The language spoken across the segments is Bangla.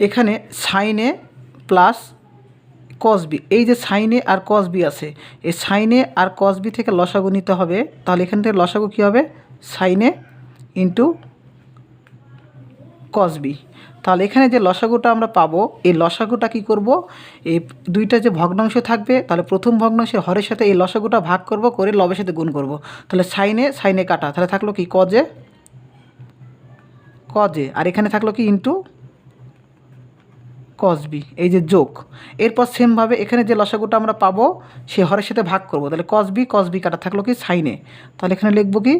এখানে সাইন এ প্লাস কস বি, এই যে সাইন এ আর কস বি আছে, এই সাইন এ আর কস বি থেকে লসাগু নিতে হবে। তাহলে এখান থেকে লসাগু কী হবে? সাইন এ ইন্টু কস বি। তাহলে এখানে যে লসাগুটা আমরা পাবো, এই লসাগুটা কি করব, এই দুইটা যে ভগ্নাংশ থাকবে, তাহলে প্রথম ভগ্নাংশে হরের সাথে এই লসাগুটা ভাগ করব, করে লবের সাথে গুণ করব। তাহলে সাইনে কাটা, তাহলে থাকলো কি কজে, আর এখানে থাকলো কি ইন্টু কস বি, এই যে যোগ। এরপর সেমভাবে এখানে যে লসাগুটা আমরা পাবো সে হরের সাথে ভাগ করব, তাহলে কস বি কাটা থাকলো কি সাইনে। তাহলে এখানে লিখবো কি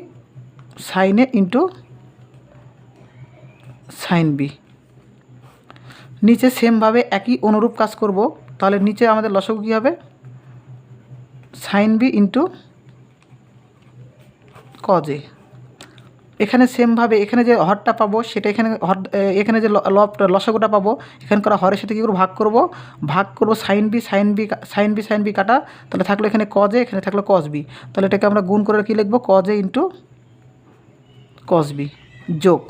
সাইনে ইন্টু সাইন বি। নিচে সেমভাবে একই অনুরূপ কাজ করব। তাহলে নিচে আমাদের লসাগু কী হবে? Sign B into কজে। এখানে সেমভাবে এখানে যে হরটা পাবো সেটা এখানে যে লসাগুটা পাবো, এখানে করা হরের সাথে কী করবো? ভাগ করবো সাইন বি কাটা। তাহলে থাকলো এখানে কজে, এখানে থাকলো কস বি। তাহলে এটাকে আমরা গুণ করে কী লিখবো? কজে ইন্টু কস বি যোগ।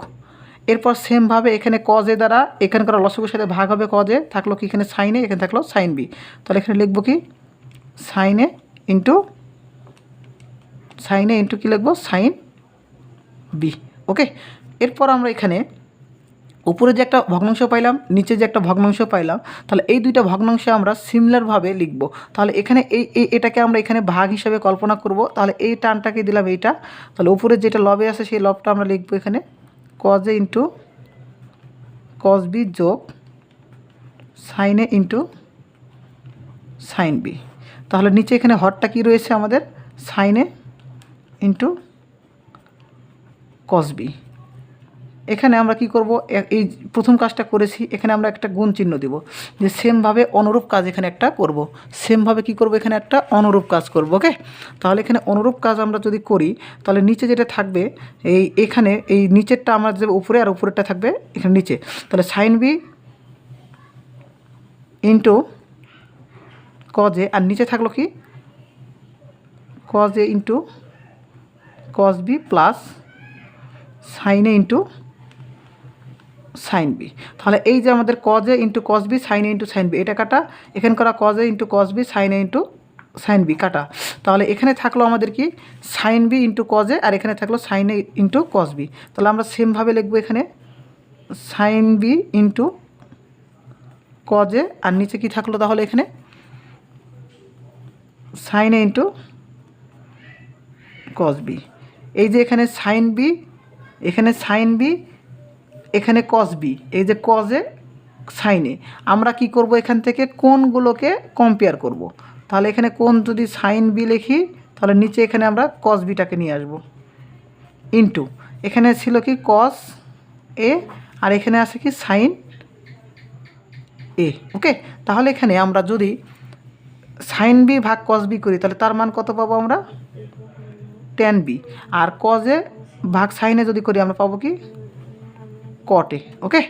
এরপর সেমভাবে এখানে কজে দ্বারা এখানে করা লসাগুর সাথে ভাগ হবে কজে, থাকলো কি এখানে সাইনে, এখানে থাকলো সাইন বি। তাহলে এখানে লিখবো কি সাইনে ইন্টু কী লিখবো? Sine B. ওকে। এরপর আমরা এখানে উপরে যে একটা ভগ্নাংশ পাইলাম, নিচে যে একটা ভগ্নাংশ পাইলাম, তাহলে এই দুইটা ভগ্নাংশ আমরা সিমিলারভাবে লিখব। তাহলে এখানে এটাকে আমরা এখানে ভাগ হিসাবে কল্পনা করব। তাহলে এই টানটাকে দিলাম এইটা, তাহলে উপরে যেটা লবে আছে সেই লবটা আমরা লিখবো এখানে কজে ইন্টু কস বি যোগ সাইনে ইন্টু সাইন বি। তাহলে নিচে এখানে হরটা কী রয়েছে আমাদের? সাইনে ইন্টু কস বি। এখানে আমরা কি করব? এই প্রথম কাজটা করেছি, এখানে আমরা একটা গুণ চিহ্ন দেব, যে সেমভাবে অনুরূপ কাজ এখানে একটা করব। সেমভাবে কি করব? এখানে একটা অনুরূপ কাজ করব। ওকে। তাহলে এখানে অনুরূপ কাজ আমরা যদি করি, তাহলে নিচে যেটা থাকবে এখানে এই নিচেরটা আমরা যে উপরে, আর উপরেরটা থাকবে এখানে নিচে। তাহলে সাইন বি ইন্টু কজে, আর নিচে থাকলো কি cos A into cos B plus sine A into sine B. তাহলে এই যে আমাদের cos A into cos B sine A into sine B, এটা কাটা। এখানে করা cos A into cos B sine A into sine B কাটা। তাহলে এখানে থাকলো আমাদের কি সাইন বি ইন্টু কজে, আর এখানে থাকলো সাইনে ইন্টু কস বি। তাহলে আমরা সেমভাবে লিখবো এখানে সাইন বি ইন্টু কজে, আর নিচে কি থাকলো? তাহলে এখানে সাইনে ইন্টু কস বি। এই যে এখানে সাইন বি, এখানে সাইন বি, এখানে কস বি, এই যে কজে সাইনে, আমরা কি করব? এখান থেকে কোণগুলোকে কম্পেয়ার করব। তাহলে এখানে কোণ যদি সাইন বি লিখি, তাহলে নিচে এখানে আমরা কস বিটাকে নিয়ে আসব ইন্টু, এখানে ছিল কি কস এ, আর এখানে আছে কি সাইন এ। ওকে। তাহলে এখানে আমরা যদি সাইন বি ভাগ কস বি করি, তাহলে তার মান কত পাবো আমরা? Tan B. আর কজে ভাগ সাইনে যদি করি আমরা পাবো কি? কট এ। ওকে।